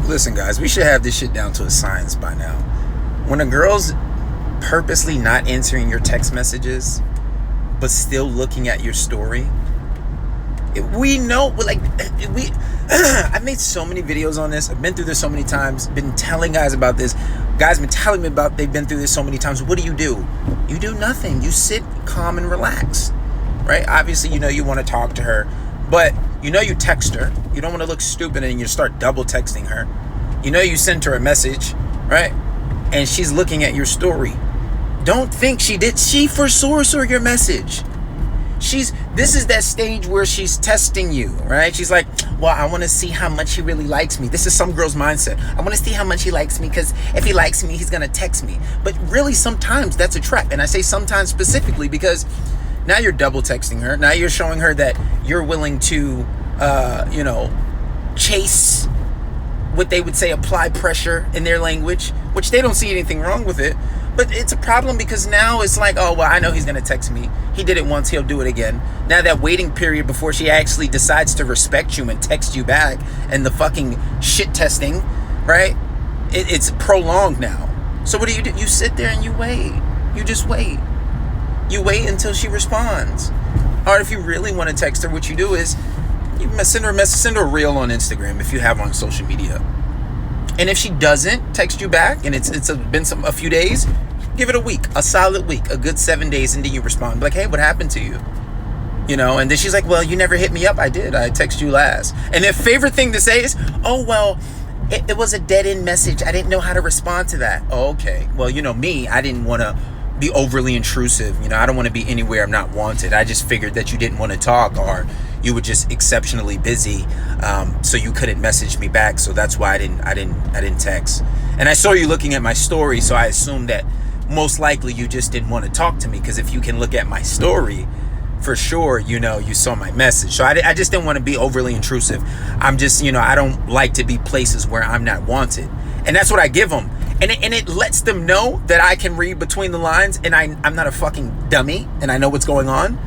Listen, guys, we should have this shit down to a science by now. When a girl's purposely not answering your text messages, but still looking at your story, we know, like, I've made so many videos on this. I've been through this so many times. Been telling guys about this. Guys been telling me about they've been through this so many times. What do? You do nothing. You sit calm and relax, right? Obviously, you want to talk to her, but you text her. You don't want to look stupid and you start double texting her. You sent her a message, right? And she's looking at your story. Don't think she did. She for sure saw your message. This is that stage where she's testing you, right? She's like, well, I want to see how much he really likes me. This is some girl's mindset. I want to see how much he likes me, because if he likes me, he's going to text me. But really, sometimes that's a trap. And I say sometimes specifically because now you're double texting her. Now you're showing her that you're willing to, chase, what they would say, apply pressure in their language, which they don't see anything wrong with it. But it's a problem because now it's like, oh, well, I know he's going to text me. He did it once, he'll do it again. Now that waiting period before she actually decides to respect you and text you back, and the fucking shit testing, right? It's prolonged now. So what do? You sit there and you wait. You just wait. You wait until she responds. Or if you really want to text her, what you do is you send her a message, send her a reel on Instagram if you have on social media. And if she doesn't text you back, and it's been a few days, give it a week, a solid week, a good 7 days, and then you respond. Like, hey, what happened to you? And then she's like, well, you never hit me up. I did. I texted you last. And their favorite thing to say is, oh, well, it was a dead-end message. I didn't know how to respond to that. Oh, okay. Well, me, I didn't want to be overly intrusive. I don't want to be anywhere I'm not wanted. I just figured that you didn't want to talk, or you were just exceptionally busy, so you couldn't message me back. So that's why I didn't text. And I saw you looking at my story, so I assumed that most likely you just didn't want to talk to me, because if you can look at my story, for sure, you saw my message. So I just didn't want to be overly intrusive. I'm just, I don't like to be places where I'm not wanted. And that's what I give them. And it lets them know that I can read between the lines, and I'm not a fucking dummy, and I know what's going on,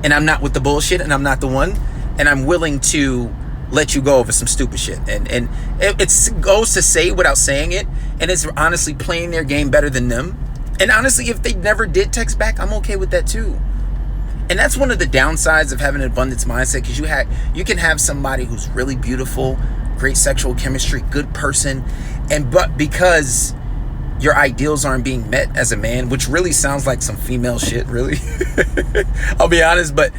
and I'm not with the bullshit, and I'm not the one, and I'm willing to let you go over some stupid shit. And it goes to say without saying it, and it's honestly playing their game better than them. And honestly, if they never did text back, I'm okay with that too. And that's one of the downsides of having an abundance mindset, because you can have somebody who's really beautiful, great sexual chemistry, good person, but because your ideals aren't being met as a man, which really sounds like some female shit, really. I'll be honest, but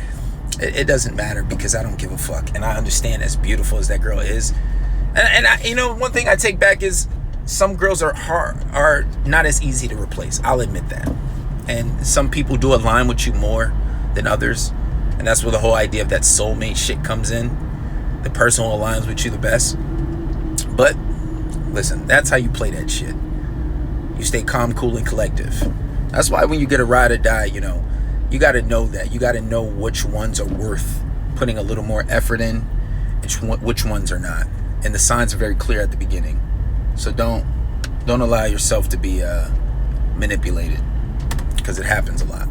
it doesn't matter, because I don't give a fuck. And I understand, as beautiful as that girl is. And I, one thing I take back is some girls are not as easy to replace. I'll admit that. And some people do align with you more than others. And that's where the whole idea of that soulmate shit comes in. The person who aligns with you the best. But listen, that's how you play that shit. You stay calm, cool, and collective. That's why when you get a ride or die, you got to know that. You got to know which ones are worth putting a little more effort in, and which ones are not. And the signs are very clear at the beginning. So don't allow yourself to be manipulated, because it happens a lot.